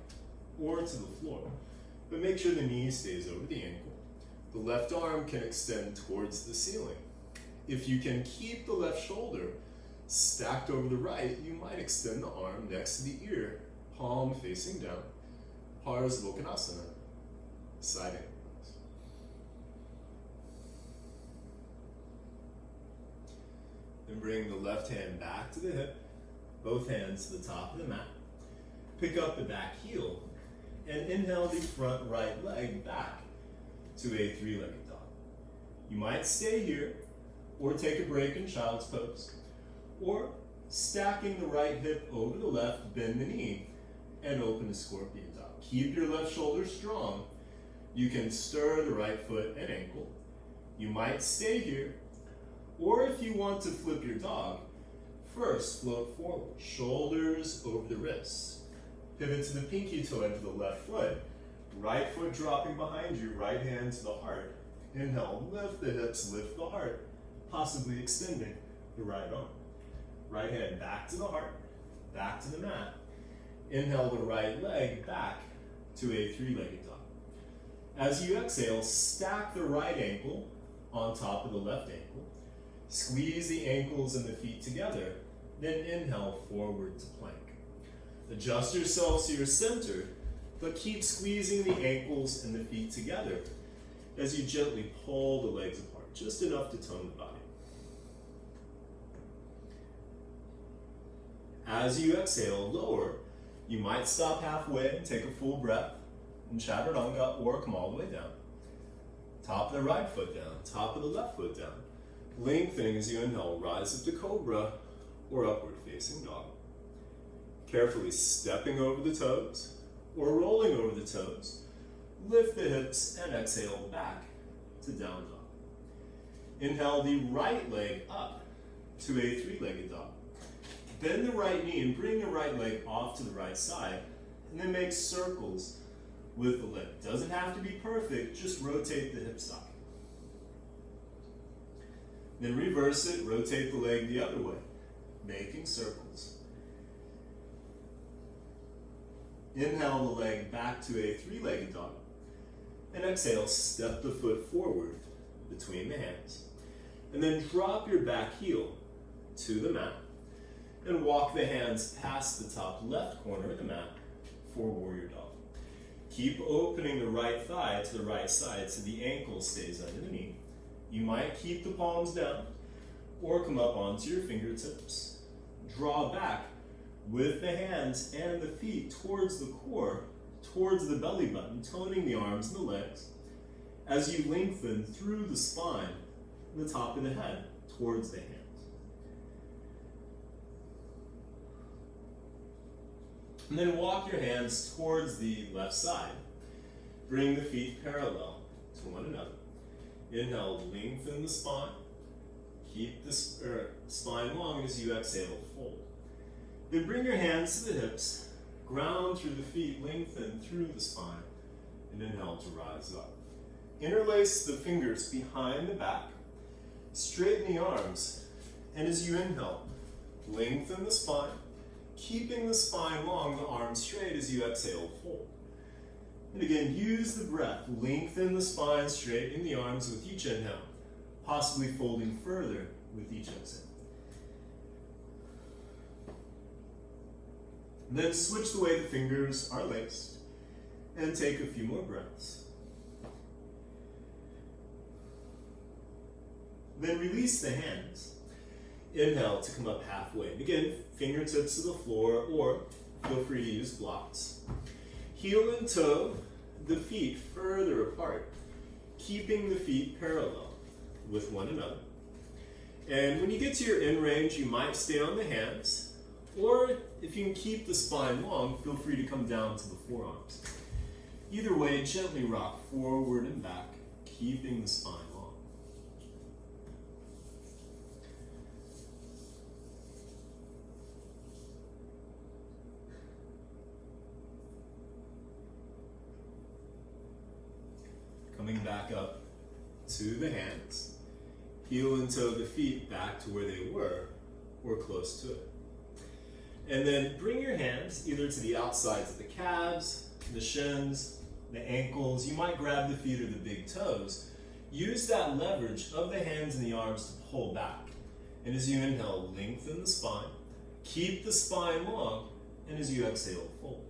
or to the floor. But make sure the knee stays over the ankle. The left arm can extend towards the ceiling. If you can keep the left shoulder stacked over the right, you might extend the arm next to the ear, palm facing down. Parsvokhanasana, side angles. Then bring the left hand back to the hip, both hands to the top of the mat. Pick up the back heel and inhale the front right leg back to a three-legged dog. You might stay here or take a break in child's pose, or stacking the right hip over the left, bend the knee and open a scorpion dog. Keep your left shoulder strong. You can stir the right foot and ankle. You might stay here, or if you want to flip your dog, first float forward, shoulders over the wrists. Pivot to the pinky toe into the left foot. Right foot dropping behind you, right hand to the heart. Inhale, lift the hips, lift the heart, possibly extending the right arm. Right hand back to the heart, back to the mat. Inhale the right leg back to a three-legged dog. As you exhale, stack the right ankle on top of the left ankle. Squeeze the ankles and the feet together. Then inhale forward to plank. Adjust yourself so you're centered, but keep squeezing the ankles and the feet together as you gently pull the legs apart, just enough to tone the body. As you exhale, lower. You might stop halfway and take a full breath in Chaturanga or come all the way down. Top of the right foot down, top of the left foot down. Lengthening as you inhale, rise up to cobra or upward facing dog. Carefully stepping over the toes or rolling over the toes. Lift the hips and exhale back to down dog. Inhale the right leg up to a three-legged dog. Bend the right knee and bring the right leg off to the right side, and then make circles with the leg. Doesn't have to be perfect, just rotate the hip socket. Then reverse it, rotate the leg the other way, making circles. Inhale the leg back to a three-legged dog, and exhale, step the foot forward between the hands, and then drop your back heel to the mat, and walk the hands past the top left corner of the mat for warrior dog. Keep opening the right thigh to the right side so the ankle stays under the knee. You might keep the palms down or come up onto your fingertips. Draw back with the hands and the feet towards the core, towards the belly button, toning the arms and the legs as you lengthen through the spine and the top of the head towards the hands. And then walk your hands towards the left side. Bring the feet parallel to one another. Inhale, lengthen the spine. Keep the spine long as you exhale, fold. Then bring your hands to the hips. Ground through the feet, lengthen through the spine. And inhale to rise up. Interlace the fingers behind the back. Straighten the arms. And as you inhale, lengthen the spine. keeping the spine long, the arms straight as you exhale, fold. And again, use the breath. Lengthen the spine, straighten the arms with each inhale, possibly folding further with each exhale. Then switch the way the fingers are laced and take a few more breaths. Then release the hands. Inhale to come up halfway. And again, fingertips to the floor, or feel free to use blocks. Heel and toe the feet further apart, keeping the feet parallel with one another. And when you get to your end range, you might stay on the hands, or if you can keep the spine long, feel free to come down to the forearms. Either way, gently rock forward and back, keeping the spine long. Coming back up to the hands, heel and toe the feet back to where they were or close to it. And then bring your hands either to the outsides of the calves, the shins, the ankles. You might grab the feet or the big toes. Use that leverage of the hands and the arms to pull back. And as you inhale, lengthen the spine. Keep the spine long. And as you exhale, fold.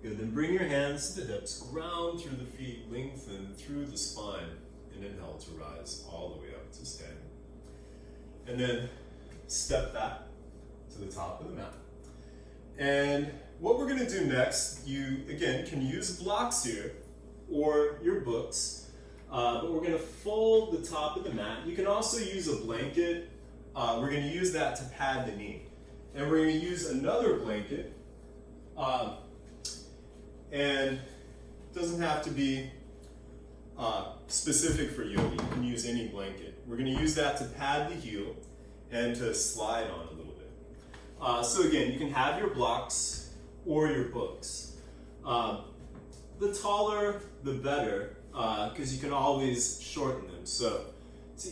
Good, then bring your hands to the hips, ground through the feet, lengthen through the spine, and inhale to rise all the way up to standing. And then step back to the top of the mat. And what we're gonna do next, you, again, can use blocks here, or your books, but we're gonna fold the top of the mat. You can also use a blanket. We're gonna use that to pad the knee. And we're gonna use another blanket, and it doesn't have to be specific for yoga. You can use any blanket. We're going to use that to pad the heel and to slide on a little bit. So again, you can have your blocks or your books. The taller, the better, because you can always shorten them. So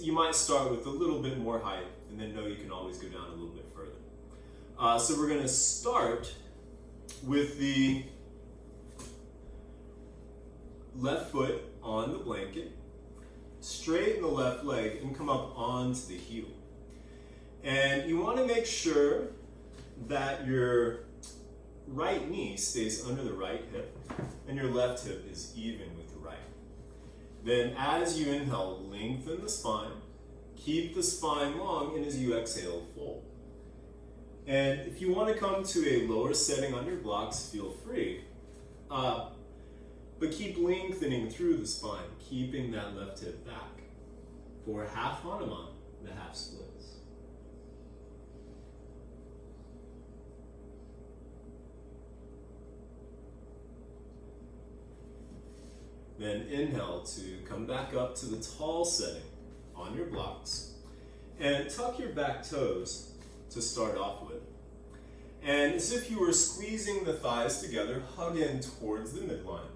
you might start with a little bit more height, and then know you can always go down a little bit further. So we're going to start with the left foot on the blanket, straighten the left leg, and come up onto the heel. And you want to make sure that your right knee stays under the right hip, and your left hip is even with the right. Then as you inhale, lengthen the spine, keep the spine long, and as you exhale, fold. And if you want to come to a lower setting on your blocks, feel free. But keep lengthening through the spine, keeping that left hip back. For half Hanuman, the half splits. Then inhale to come back up to the tall setting on your blocks. And tuck your back toes to start off with. And as if you were squeezing the thighs together, hug in towards the midline.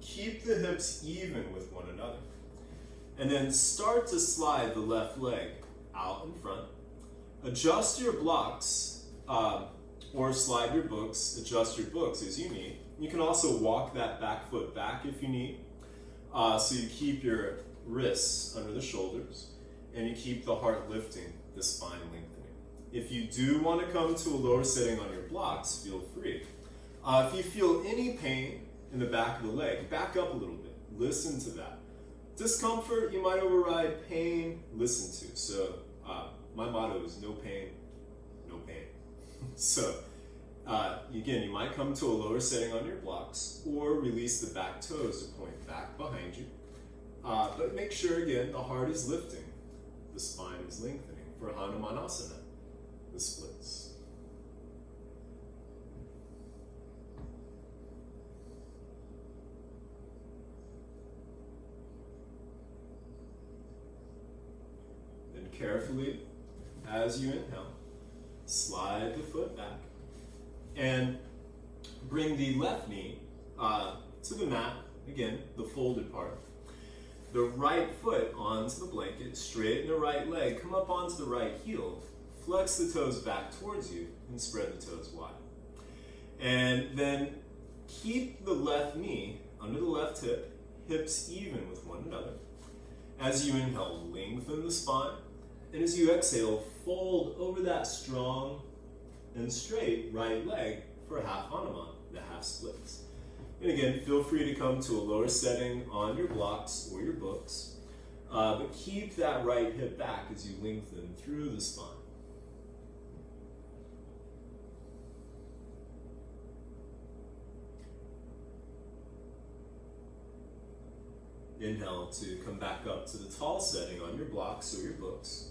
Keep the hips even with one another. And then start to slide the left leg out in front. Adjust your blocks, or slide your books, adjust your books as you need. You can also walk that back foot back if you need. So you keep your wrists under the shoulders, and you keep the heart lifting, the spine lengthening. If you do want to come to a lower setting on your blocks, feel free. If you feel any pain in the back of the leg, back up a little bit. Listen to that. Discomfort, you might override. Pain, listen to. So my motto is no pain, no pain. So again, you might come to a lower setting on your blocks, or release the back toes to point back behind you. But make sure, again, the heart is lifting, the spine is lengthening. For Hanumanasana, the splits. Carefully, as you inhale, slide the foot back and bring the left knee to the mat, again, the folded part. The right foot onto the blanket, straighten the right leg, come up onto the right heel, flex the toes back towards you, and spread the toes wide. And then keep the left knee under the left hip, hips even with one another. As you inhale, lengthen the spine. And as you exhale, fold over that strong and straight right leg for a half Hanuman, the half splits. And again, feel free to come to a lower setting on your blocks or your books, but keep that right hip back as you lengthen through the spine. Inhale to come back up to the tall setting on your blocks or your books.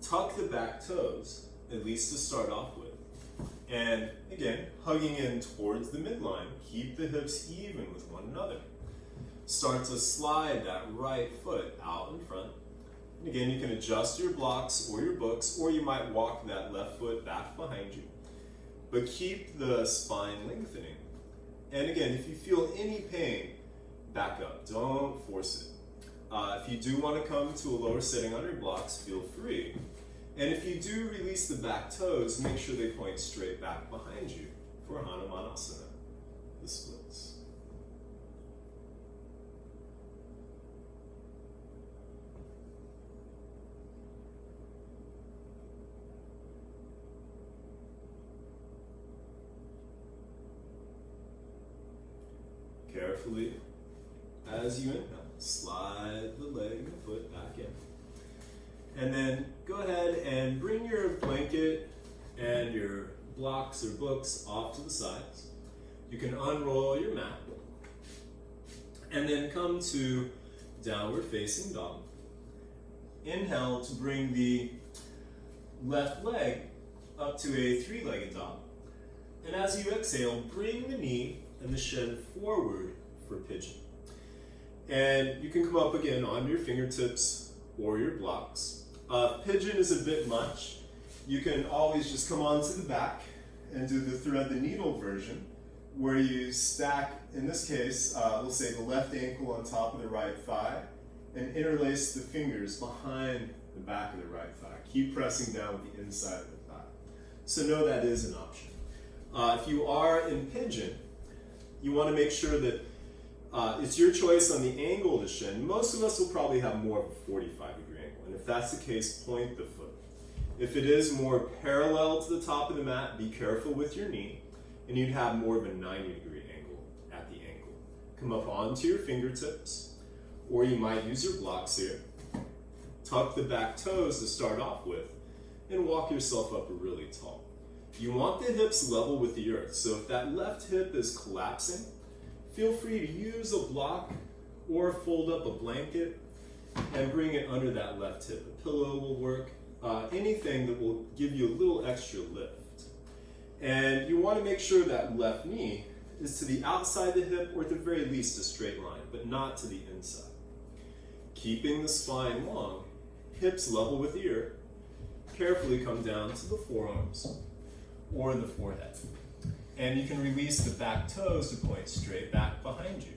Tuck the back toes, at least to start off with. And again, hugging in towards the midline. Keep the hips even with one another. Start to slide that right foot out in front. And again, you can adjust your blocks or your books, or you might walk that left foot back behind you. But keep the spine lengthening. And again, if you feel any pain, back up. Don't force it. If you do want to come to a lower setting on your blocks, feel free. And if you do release the back toes, make sure they point straight back behind you for Hanumanasana, the splits. Carefully, as you inhale, slide the leg and foot back in. And then go ahead and bring your blanket and your blocks or books off to the sides. You can unroll your mat. And then come to downward facing dog. Inhale to bring the left leg up to a three-legged dog. And as you exhale, bring the knee and the shin forward for pigeon. And you can come up again on your fingertips or your blocks. Pigeon is a bit much. You can always just come onto the back and do the thread the needle version, where you stack, in this case, we'll say the left ankle on top of the right thigh, and interlace the fingers behind the back of the right thigh. Keep pressing down with the inside of the thigh. So know that is an option. If you are in pigeon, you want to make sure that it's your choice on the angle of the shin. Most of us will probably have more of a 45-degree angle, and if that's the case, point the foot. If it is more parallel to the top of the mat, be careful with your knee, and you'd have more of a 90-degree angle at the ankle. Come up onto your fingertips, or you might use your blocks here. Tuck the back toes to start off with, and walk yourself up really tall. You want the hips level with the earth, so if that left hip is collapsing, feel free to use a block or fold up a blanket and bring it under that left hip. A pillow will work, anything that will give you a little extra lift. And you want to make sure that left knee is to the outside of the hip, or at the very least a straight line, but not to the inside. Keeping the spine long, hips level with the earth, carefully come down to the forearms or the forehead. And you can release the back toes to point straight back behind you.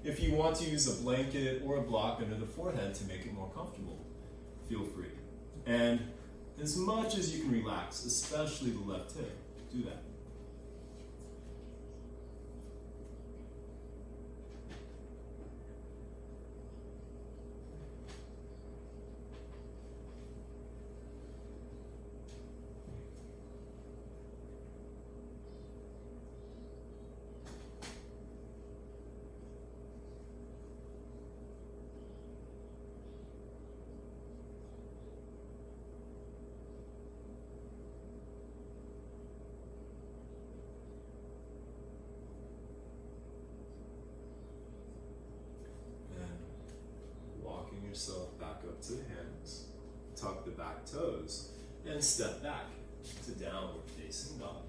If you want to use a blanket or a block under the forehead to make it more comfortable, feel free. And as much as you can relax, especially the left hip, do that. Yourself back up to the hands, tuck the back toes, and step back to downward facing dog.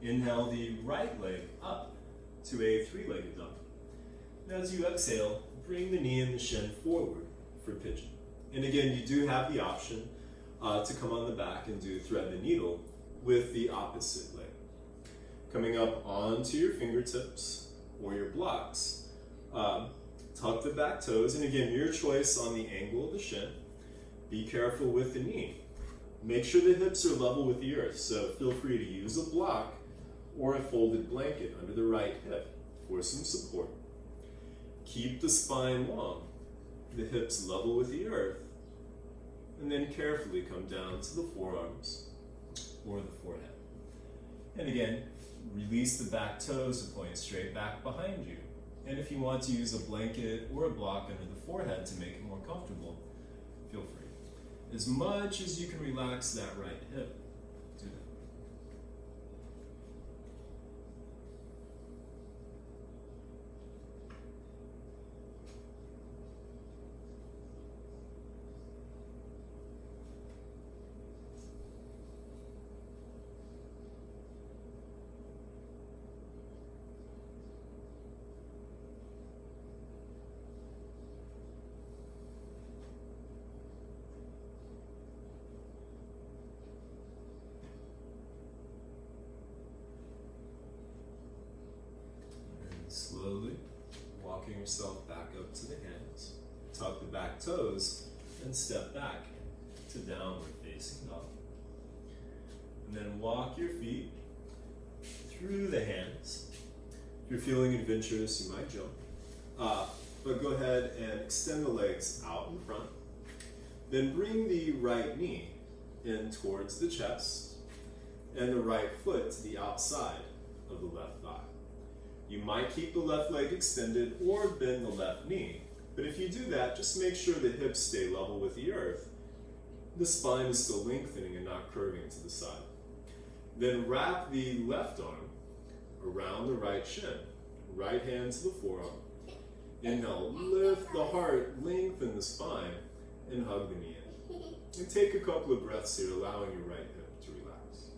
Inhale the right leg up to a three-legged dog. And as you exhale, bring the knee and the shin forward for pigeon. And again, you do have the option to come on the back and do thread the needle with the opposite leg. Coming up onto your fingertips or your blocks. Tuck the back toes, and again, your choice on the angle of the shin. Be careful with the knee. Make sure the hips are level with the earth, so feel free to use a block or a folded blanket under the right hip for some support. Keep the spine long, the hips level with the earth, and then carefully come down to the forearms or the forehead. And again, release the back toes to point straight back behind you. And if you want to use a blanket or a block under the forehead to make it more comfortable, feel free. As much as you can relax that right hip, do that. Slowly walking yourself back up to the hands, tuck the back toes, and step back to downward facing dog. And then walk your feet through the hands. If you're feeling adventurous, you might jump. But go ahead and extend the legs out in front. Then bring the right knee in towards the chest and the right foot to the outside of the left thigh. You might keep the left leg extended or bend the left knee, but if you do that, just make sure the hips stay level with the earth. The spine is still lengthening and not curving to the side. Then wrap the left arm around the right shin, right hand to the forearm. Inhale, lift the heart, lengthen the spine, and hug the knee in. And take a couple of breaths here, allowing your right hip to relax.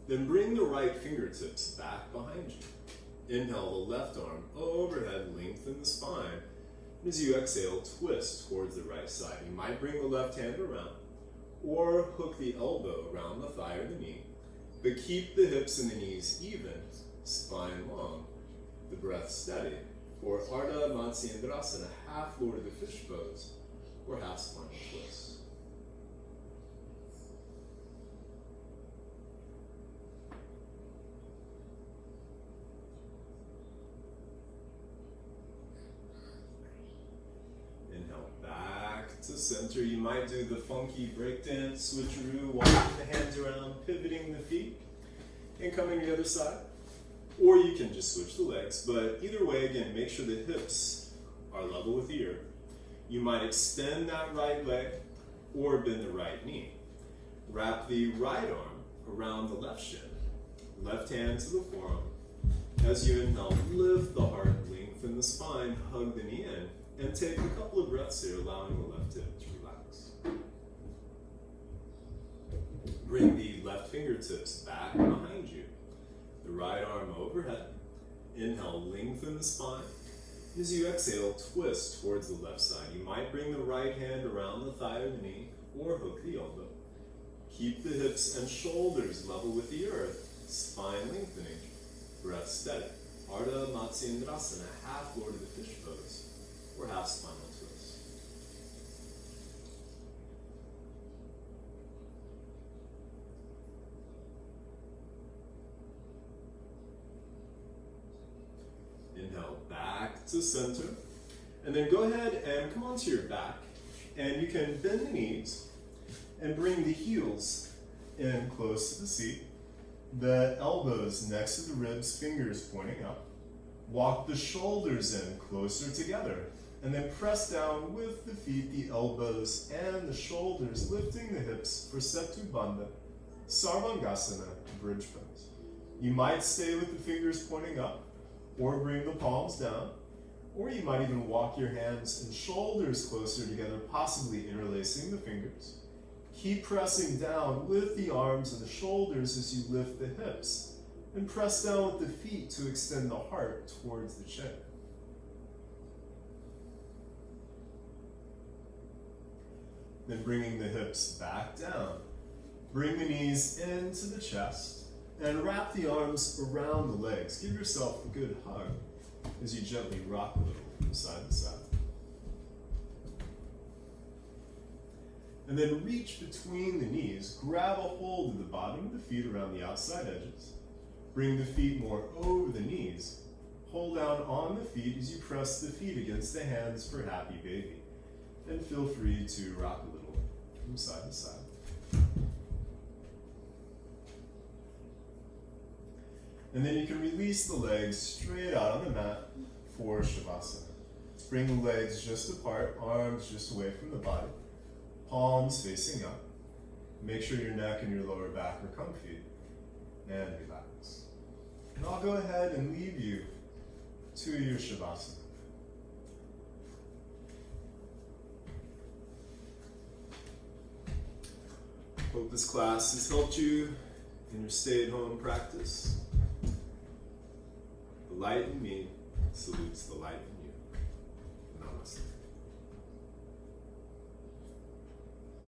Then bring the right fingertips back behind you. Inhale the left arm overhead, lengthen the spine. And as you exhale, twist towards the right side. You might bring the left hand around or hook the elbow around the thigh or the knee, but keep the hips and the knees even, spine long, the breath steady. For Ardha Matsyendrasana, half Lord of the Fish pose, or half spinal twist. Inhale back to center. You might do the funky breakdance switcheroo, walking the hands around, pivoting the feet, and coming to the other side. Or you can just switch the legs, but either way, again, make sure the hips are level with the earth. You might extend that right leg or bend the right knee. Wrap the right arm around the left shin, left hand to the forearm. As you inhale, lift the heart, lengthen the spine, hug the knee in, and take a couple of breaths here, allowing the left hip to relax. Bring the left fingertips back behind you. The right arm overhead. Inhale, lengthen the spine. As you exhale, twist towards the left side. You might bring the right hand around the thigh or the knee, or hook the elbow. Keep the hips and shoulders level with the earth, spine lengthening, breath steady. Ardha Matsyendrasana, half Lord of the Fish pose, or half spinal twist. Inhale back to center, and then go ahead and come onto your back, and you can bend the knees and bring the heels in close to the seat, the elbows next to the ribs, fingers pointing up. Walk the shoulders in closer together, and then press down with the feet, the elbows, and the shoulders, lifting the hips for Setu Bandha, Sarvangasana, bridge pose. You might stay with the fingers pointing up, or bring the palms down, or you might even walk your hands and shoulders closer together, possibly interlacing the fingers. Keep pressing down with the arms and the shoulders as you lift the hips, and press down with the feet to extend the heart towards the chin. Then bringing the hips back down, bring the knees into the chest, And wrap the arms around the legs. Give yourself a good hug as you gently rock a little from side to side. And then reach between the knees. Grab a hold of the bottom of the feet around the outside edges. Bring the feet more over the knees. Hold down on the feet as you press the feet against the hands for happy baby. And feel free to rock a little from side to side. And then you can release the legs straight out on the mat for Shavasana. Bring the legs just apart, arms just away from the body, palms facing up. Make sure your neck and your lower back are comfy, and relax. And I'll go ahead and leave you to your Shavasana. Hope this class has helped you in your stay-at-home practice. The light in me salutes the light in you.